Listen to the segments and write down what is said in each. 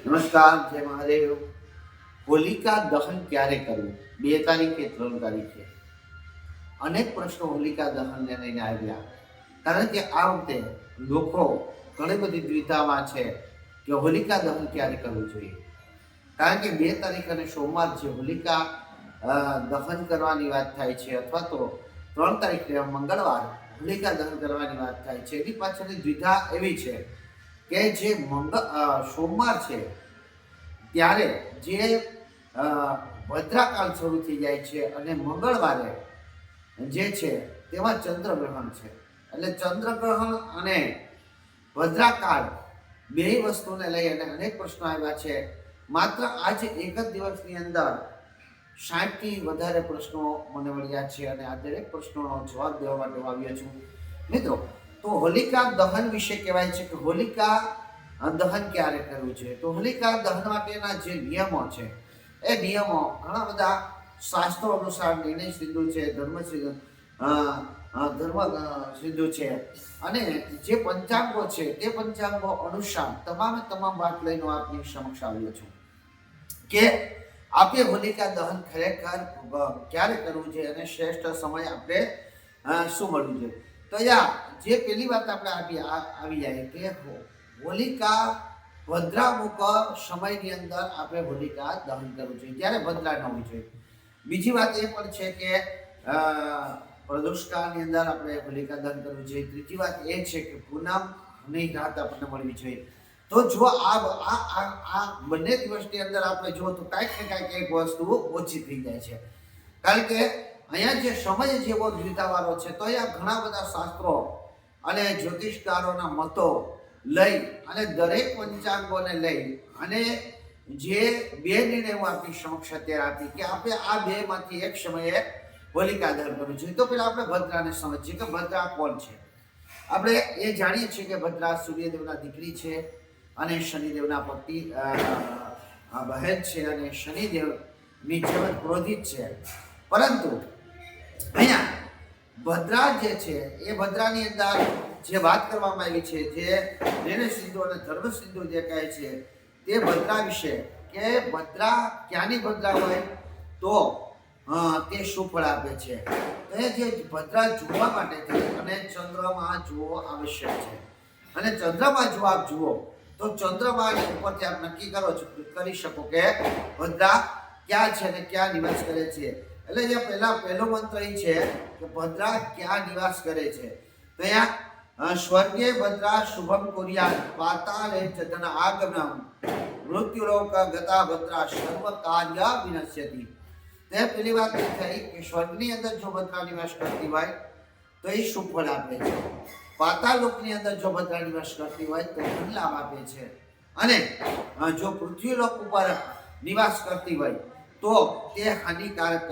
નમસ્કાર, જય મહાદેવ. હોલિકા દહન ક્યારે કરવું? 2 તારીખે, 3 તારીખે અનેક પ્રશ્નો હોલિકા દહનને લઈને આવ્યા. કારણ કે આ વખતે લોકો ઘણી બધી દ્વિધામાં છે કે હોલિકા દહન ક્યારે કરવું જોઈએ. કારણ કે 2 તારીખ અને સોમવાર જે હોલિકા દહન કરવાની વાત થાય છે, અથવા તો 3 તારીખે મંગળવાર હોલિકા દહન કરવાની વાત થાય છે, એની પાછળની દ્વિધા એવી છે કે જે સોમવાર છે ત્યારે જે ભદ્રાકાળ શરૂ થઈ જાય છે અને મંગળવારે જે છે તેમાં ચંદ્રગ્રહણ છે. એટલે ચંદ્રગ્રહણ અને ભદ્રાકાળ બે વસ્તુને લઈ અને અનેક પ્રશ્નો આવ્યા છે. માત્ર આજે એક જ દિવસની અંદર 60થી વધારે પ્રશ્નો મને મળ્યા છે અને આ દરેક પ્રશ્નોનો જવાબ દેવા માટે આવ્યો છું. મિત્રો, તો હોલિકા દહન વિશે કહેવાય છે કે હોલિકા દહન ક્યારે કરવું છે. તો હોલિકા દહન માટેના જે નિયમો છે એ નિયમો ઘણા બધા શાસ્ત્રો અનુસાર નિર્ણય સિદ્ધુ છે, ધર્મ સિદ્ધુ છે, અને જે પંચાંગો છે તે પંચાંગો અનુસાર તમામ વાત લઈને આપની સમક્ષ આવ્યો છું કે આપણે હોલિકા દહન ખરેખર ક્યારે કરવું છે અને શ્રેષ્ઠ સમય આપણે શું મળવું જોઈએ. તો જે પેલી વાત આપણે આવી જાય કે હોલિકા ભદ્રામુખ સમયની અંદર આપણે હોલિકા દહન કરવું જોઈએ, જ્યારે ભદ્રા ન હોવી જોઈએ. બીજી વાત એ પણ છે કે પ્રદોષકાળની અંદર આપણે હોલિકા દહન કરવું જોઈએ. ત્રીજી વાત એ છે કે પૂનમની રાત આપણને મળવી જોઈએ. તો જો આ બંને દિવસની અંદર આપણે જો તો કાંઈક ને કાંઈક એક વસ્તુ ઓછી થઈ જાય છે. કારણ કે અહીંયા જે સમય જેવો દ્વિધાવાળો છે, તો અહીંયા ઘણા બધા શાસ્ત્રો અને જ્યોતિષકારોના મતો લઈ અને દરેક પંચાંગોને લઈ અને જે બે નિર્ણયો આપણી સમક્ષ અત્યારે આપી કે આપણે આ બે માંથી એક સમયે હોલિકા દહન કરવું જોઈએ. તો પેલા આપણે ભદ્રાને સમજીએ કે ભદ્રા કોણ છે. આપણે એ જાણીએ છીએ કે ભદ્રા સૂર્યદેવના દીકરી છે અને શનિદેવના પતિ બહેન છે અને શનિદેવની જેમ ક્રોધિત છે. પરંતુ અહીંયા ભદ્રા જે છે એ ભદ્રાની અંદર જે વાત કરવામાં આવી છે, જે નિર્ણય સિદ્ધુ અને ધર્મ સિદ્ધુ જે કહે છે તે ભદ્રા વિશે કે ભદ્રા ક્યાંની ભદ્રા હોય તો તે શું ફળ આપે છે. તો એ જે ભદ્રા જોવા માટે અને ચંદ્રમાં જોવો આવશ્યક છે. અને ચંદ્રમાં જો આપ જુઓ તો ચંદ્રમા ઉપરથી આપ નક્કી કરી શકો કે ભદ્રા ક્યાં છે અને ક્યાં નિવાસ કરે છે. એટલે જે પહેલો મંત્ર એ છે કે ભદ્રા ક્યાં નિવાસ કરે છે. તો અહીંયા સ્વર્ગે ભદ્રા શુભમ કુર્યાત પાતાલે ચતન આગમનમ મૃત્યુલોક ગતા ભદ્રા સર્વ કાર્ય વિનશ્યતિ. તે પેલી વાત એ થઈ કે સ્વર્ગની અંદર જો ભદ્રા નિવાસ કરતી હોય તો એ શુભ ફળ આપે છે. પાતાલોકની અંદર જો ભદ્રા નિવાસ કરતી હોય તો ધન લાભ આપે છે. અને જો પૃથ્વીલોક ઉપર નિવાસ કરતી હોય તો તે હાનિકારક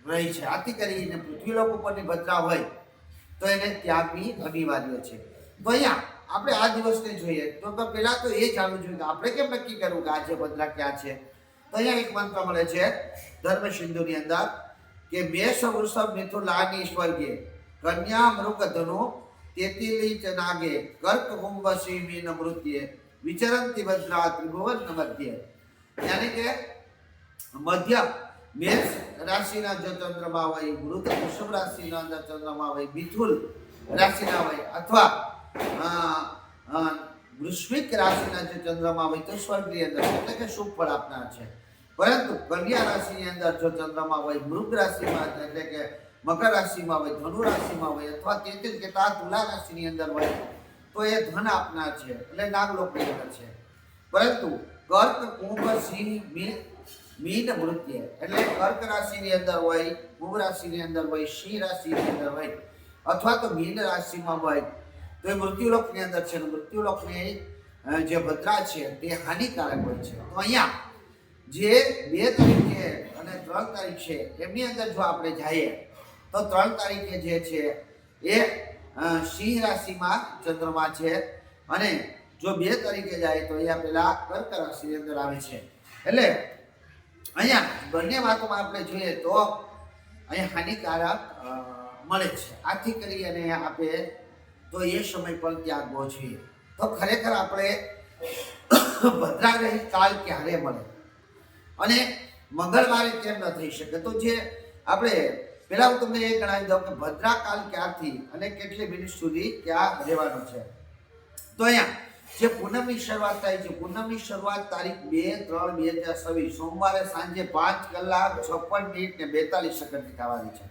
રહી છે. આથી કરીને પૃથ્વીલોક ઉપરની ભદ્રા હોય તો એને ત્યાગવી અનિવાર્ય છે. તો અહીંયા આપણે આ દિવસને જોઈએ તો પહેલા તો એ જાણવું જોઈએ કે આપણે કેમ નક્કી કરવું કે આજે ભદ્રા ક્યાં છે. તો અહીંયા એક મંત્ર મળે છે ધર્મ સિંધુની અંદર કે મેષ વૃષભ મિથુન લાની સ્વર્ગે કન્યા મૃગ ધનુ તેતિલી ચ નાગે કર્ક કુંભ સિંહ મીન મૃત્યે વિચરંતી ભદ્રા ત્રિભુવન મધ્યે. યાની કે મધ્ય મેષ રાશિના જો ચંદ્રમા હોય, મૃત વૃષભ રાશિના અંદર ચંદ્રમા હોય, મિથુન રાશિના હોય અથવા વૃશ્ચિક રાશિના જે ચંદ્રમા હોય તો સ્વર્ગની અંદર એટલે કે શુભ ફળ આપનાર છે. પરંતુ કન્યા રાશિની અંદર જો ચંદ્રમા હોય, મૃગ રાશિમાં એટલે કે મકર રાશિમાં હોય, ધનુ રાશિમાં હોય અથવા તેત્રીસ કે તુલા રાશિની અંદર હોય તો એ ધન આપનાર છે, એટલે નાગલોકની અંદર છે. પરંતુ કર્ક કુંભ સિંહ મીન મૃત્યે એટલે કર્ક રાશિની અંદર હોય, કુંભ રાશિની અંદર હોય, સિંહ રાશિની અંદર હોય અથવા તો મીન રાશિમાં હોય તો એ મૃત્યુલોકની અંદર છે. મૃત્યુલોકની જે ભદ્રા છે તે હાનિકારક હોય છે. તો અહીંયા જે 2 તારીખે અને 3 તારીખ છે એમની અંદર જો આપણે જઈએ તો 3 તારીખે જે છે એ સિંહ રાશિમાં ચંદ્રમા છે અને જો 2 તારીખે જાય તો અહીંયા પેલા કર્ક રાશિની અંદર આવે છે. એટલે અહીંયા બંને વાતોમાં આપણે જોઈએ તો અહીંયા હાનિકારક મળે છે. આથી કરી અને આપણે તો એ સમય પર ત્યાગવો જોઈએ. તો ખરેખર આપણે ભદ્રાગ્રહી કાળ ક્યારે મળે અને મંગળવારે કેમ ન થઈ શકે? તો જે આપણે પેલા હું તમને એ જણાવી દઉં કે ભદ્રા કાળ ક્યારથી અને કેટલી મિનિટ સુધી ક્યાં રહેવાનું છે. તો અહીંયા જે પૂનમની શરૂઆત થાય છે, પૂનમની શરૂઆત તારીખ 2/3/2026 સોમવારે સાંજે 5 કલાક 56 મિનિટ ને 42 સેકન્ડથી થવાની છે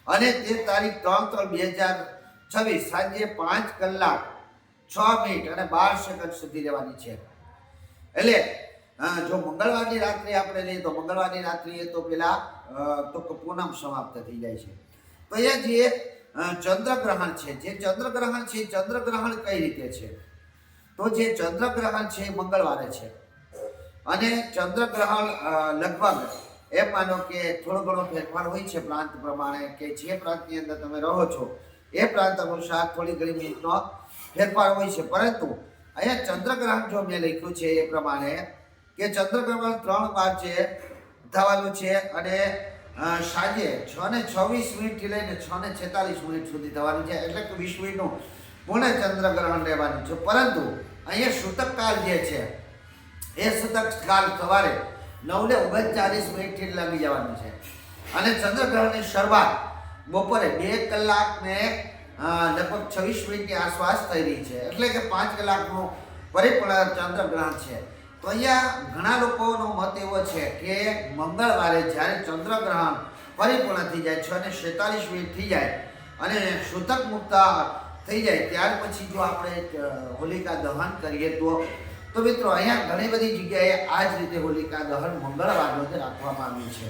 અને તે તારીખ 3/3/2026 સાંજે 5 કલાક 6 મિનિટ અને 12 સેકન્ડ સુધી રહેવાની છે. એટલે જો મંગળવારની રાત્રિ આપણે લઈએ તો મંગળવારની રાત્રિએ તો પેલા તો પૂનમ સમાપ્ત થઈ જાય છે. તો અહીંયા જે ચંદ્રગ્રહણ છે, જે ચંદ્રગ્રહણ છે, ચંદ્રગ્રહણ કઈ રીતે છે? તો જે ચંદ્રગ્રહણ છે મંગળવારે છે અને ચંદ્રગ્રહણ લગભગ એમ માનો કે થોડો ઘણો ફેરફાર હોય છે પ્રાંત પ્રમાણે, કે જે પ્રાંતની અંદર તમે રહો છો એ પ્રાંત અનુસાર થોડી ઘણી મિનિટનો ફેરફાર હોય છે. પરંતુ અહીંયા ચંદ્રગ્રહણ જો મેં લખ્યું છે એ પ્રમાણે કે ચંદ્રગ્રહણ 3 માર્ચે થવાનું છે અને સાંજે 6:26 થી લઈને 6:46 સુધી થવાનું છે. એટલે કે 20 મિનિટનું પૂર્ણ ચંદ્રગ્રહણ રહેવાનું છે. પરંતુ અહીંયા સૂતક કાળ જે છે એ સૂતક કાળ સવારે 9:39 થી લાગી જવાનું છે અને ચંદ્રગ્રહણની શરૂઆત બપોરે 2 કલાક ને લગભગ 26 મિનિટની આસપાસ થઈ રહી છે. એટલે કે 5 કલાકનું પરિપૂર્ણ ચંદ્રગ્રહણ છે. તો અહીંયા ઘણા લોકોનો મત એવો છે કે મંગળવારે જ્યારે ચંદ્રગ્રહણ પરિપૂર્ણ થઈ જાય 6:47 થઈ જાય અને સૂતક મુક્ત થઈ જાય ત્યાર પછી જો આપણે હોલિકા દહન કરીએ તો મિત્રો અહીંયા ઘણી બધી જગ્યાએ આ જ રીતે હોલિકા દહન મંગળવારનો રાખવામાં આવ્યું છે.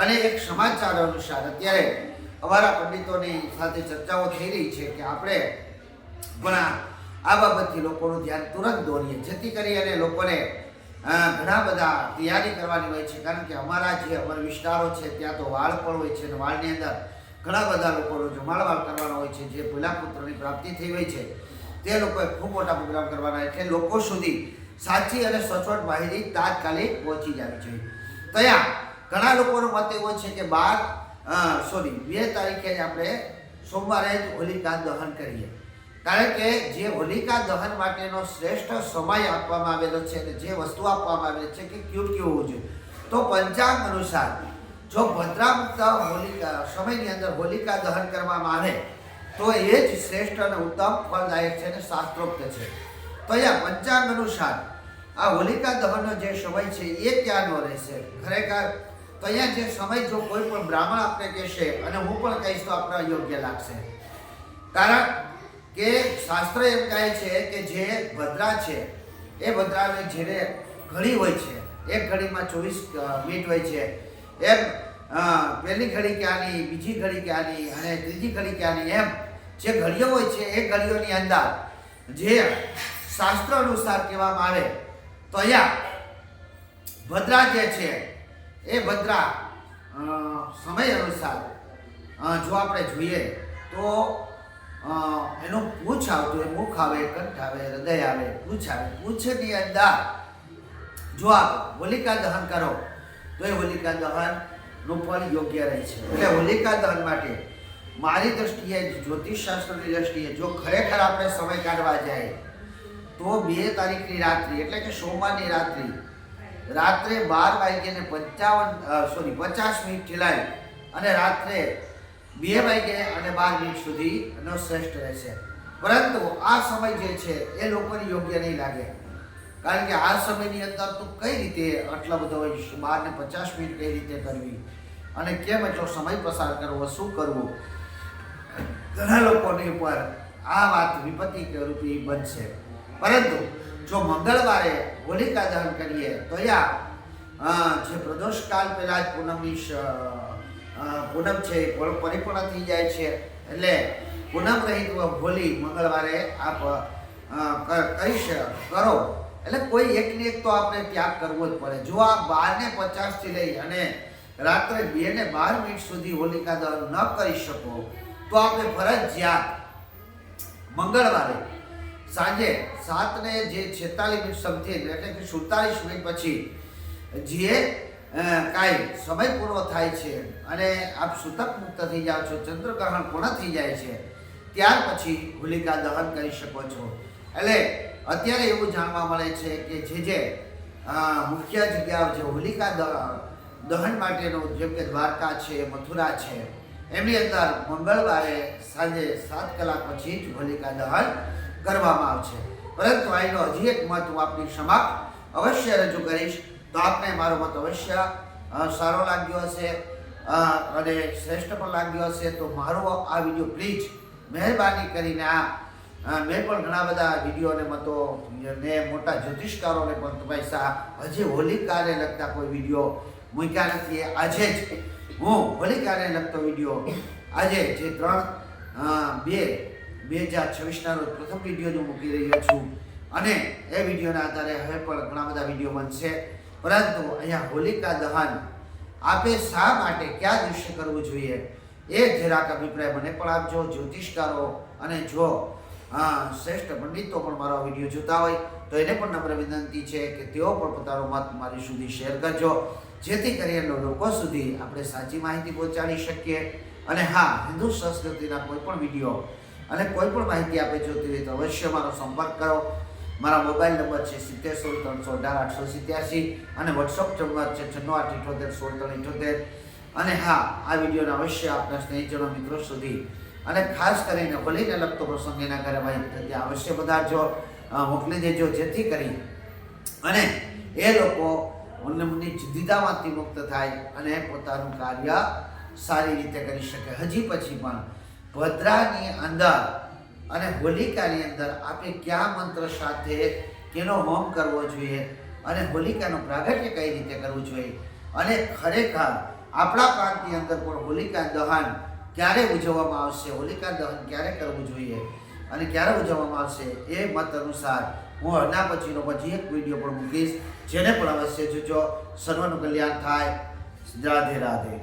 અને એક સમાચાર અનુસાર અત્યારે અમારા પંડિતોની સાથે ચર્ચાઓ થઈ રહી છે કે આપણે પણ આ બાબતથી લોકોનું ધ્યાન તુરંત દોરીએ, જેથી કરી અને લોકોને ઘણા બધા તૈયારી કરવાની હોય છે. કારણ કે અમારા જે અમર વિસ્તારો છે ત્યાં તો વાળ પણ હોય છે અને વાળની અંદર ઘણા બધા લોકોનો જમાડવાળ કરવાનો હોય છે. જે પહેલા પુત્રની પ્રાપ્તિ થઈ હોય છે તે લોકોએ ખૂબ મોટા પ્રોગ્રામ કરવાના, એટલે લોકો સુધી સાચી અને સચોટ માહિતી તાત્કાલિક પહોંચી જવી જોઈએ. તો અહીંયા ઘણા લોકોનો મત એવો છે કે 2 તારીખે જ આપણે સોમવારે જ હોલિકા દહન કરીએ. કારણ કે જે હોલિકા દહન માટેનો શ્રેષ્ઠ સમય આપવામાં આવેલો છે અને જે વસ્તુ આપવામાં આવેલી છે કે કેવું હોવું જોઈએ, તો પંચાંગ અનુસાર જો ભદ્રામુક્ત હોલિકા સમયની અંદર હોલિકા દહન કરવામાં આવે તો એ જ શ્રેષ્ઠ અને ઉત્તમ ફળદાયક છે અને શાસ્ત્રોક્ત છે. તો અહીંયા પંચાંગ અનુસાર આ હોલિકા દહનનો જે સમય છે એ ક્યાંનો રહેશે ખરેખર? તો અહીંયા જે સમય જો કોઈ પણ બ્રાહ્મણ આપણે કહેશે અને હું પણ કહીશ તો આપણે યોગ્ય લાગશે. કારણ કે શાસ્ત્ર એમ કહે છે કે જે ભદ્રા છે એ ભદ્રાની જ્યારે ઘડી હોય છે, એક ઘડીમાં 24 મિનિટ હોય છે, એમ પહેલી ઘડી ક્યાંની, બીજી ઘડી ક્યાંની અને ત્રીજી ઘડી ક્યાંની, એમ જે ઘડીઓ હોય છે એ ઘડીઓની અંદર જે શાસ્ત્ર અનુસાર કહેવામાં આવે તો અહીંયા ભદ્રા જે છે એ ભદ્રા સમય અનુસાર જો આપણે જોઈએ તો એનું પૂછ આવતું હોય, મુખ આવે, કંઠ આવે, હૃદય આવે, પૂછ આવે. પૂછની અંદર જો આપ હોલિકા દહન કરો તો એ હોલિકા દહનનું ફળ યોગ્ય રહે છે. એટલે હોલિકા દહન માટે મારી દ્રષ્ટિએ, જ્યોતિષ શાસ્ત્રની દ્રષ્ટિએ જો ખરેખર આપણે સમય કાઢવા જાય તો 2 તારીખની રાત્રિ એટલે કે સોમવારની રાત્રે 12:50 થી લઈ અને રાત્રે 2:12 સુધી નો શ્રેષ્ઠ રહેશે. પરંતુ આ સમય જે છે એ લોકોને યોગ્ય નહીં લાગે. કારણ કે આ સમયની અંદર તો કઈ રીતે આટલા બધો 12:50 કઈ રીતે કરવી અને કેમ એટલો સમય પસાર કરવો, શું કરવું, ઘણા લોકોની ઉપર આ વાત વિપત્તિ રૂપી બનશે. પરંતુ જો મંગળવારે હોલિકા દહન કરીએ તો જે પ્રદોષ કાળ પહેલા જ પૂનમ છે એ પરિપૂર્ણ થઈ જાય છે. એટલે પૂનમ રહિત હોલી મંગળવારે આપ કરો એટલે કોઈ એકને એક તો આપણે ત્યાગ કરવો જ પડે. જો આ 12:50 થી લઈ અને રાત્રે 2:12 સુધી હોલિકા દહન ન કરી શકો તો આપણે ફરજિયાત મંગળવારે સાંજે 7:46 સમથિંગ એટલે કે 47 મિનિટ પછી જે કાંઈ સમય પૂરો થાય છે અને આપ સૂતક મુક્ત થઈ જાઓ છો, ચંદ્રગ્રહણ પૂર્ણ થઈ જાય છે, ત્યાર પછી હોલિકા દહન કરી શકો છો. એટલે અત્યારે એવું જાણવા મળે છે કે જે મુખ્ય જગ્યાઓ જે હોલિકા દહન માટેનું જેમ કે દ્વારકા છે, મથુરા છે, એમની અંદર મંગળવારે સાંજે 7 કલાક પછી જ હોલિકા દહન કરવામાં આવશે. પરંતુ આનો હજી એક મત હું આપની સમક્ષ અવશ્ય રજૂ કરીશ, તો આપને મારો મત અવશ્ય સારો લાગ્યો હશે અને શ્રેષ્ઠ પણ લાગ્યો હશે. તો મારો આ વિડીયો પ્લીઝ મહેરબાની કરીને મેં પણ ઘણા બધા વિડીયો અને મતો ને મોટા જ્યોતિષકારોને પણ પૈસા હજી હોલિકાને લગતા કોઈ વિડીયો મૂક્યા નથી. આજે જ હું હોલિકાને લગતો વિડીયો આજે જે 3/2/2026 રોજ પ્રથમ વિડીયો હું મૂકી રહ્યો છું અને એ વિડીયોના આધારે હવે પણ ઘણા બધા વિડીયો બનશે. પરંતુ અહીંયા હોલિકા દહન આપે શા માટે કયા દિવસે કરવું જોઈએ એ જરાક અભિપ્રાય મને પણ આપજો જ્યોતિષકારો, અને જો શ્રેષ્ઠ પંડિતો પણ મારો વિડીયો જોતા હોય તો એને પણ નમ્ર વિનંતી છે કે તેઓ પણ પોતાનો મત મારી સુધી શેર કરજો, જેથી કરીને લોકો સુધી આપણે સાચી માહિતી પહોંચાડી શકીએ. અને હા, હિન્દુ સંસ્કૃતિના કોઈ પણ વિડીયો અને કોઈ પણ માહિતી આપે જોતી હોય તો અવશ્ય મારો સંપર્ક કરો. મારા મોબાઈલ નંબર છે 70 318 અને વોટ્સઅપ નંબર છે 96 અને હા, આ વિડીયોને અવશ્ય આપના સ્નેહીજનો, મિત્રો સુધી અને ખાસ કરીને હોલીને લગતો પ્રસંગ એના ઘરે હોય ત્યાં અવશ્ય પધારજો, મોકલી દેજો, જેથી કરી અને એ લોકો મનની જિદ્દીતામાંથી મુક્ત થાય અને પોતાનું કાર્ય સારી રીતે કરી શકે. હજી પછી પણ ભદ્રાની અંદર અને હોલિકાની અંદર આપણે કયા મંત્ર સાથે કેનો હોમ કરવો જોઈએ અને હોલિકાનું પ્રાગટ્ય કઈ રીતે કરવું જોઈએ અને ખરેખર આપણા પ્રાંતની અંદર પણ હોલિકા દહન ક્યારે ઉજવવામાં આવશે, હોલિકા દહન ક્યારે કરવું જોઈએ અને ક્યારે ઉજવવામાં આવશે, એ મત અનુસાર હું આના પછીનો એક વિડીયો પણ મૂકીશ, જેને પણ અવશ્ય જોજો. સર્વનું કલ્યાણ થાય. રાધે રાધે.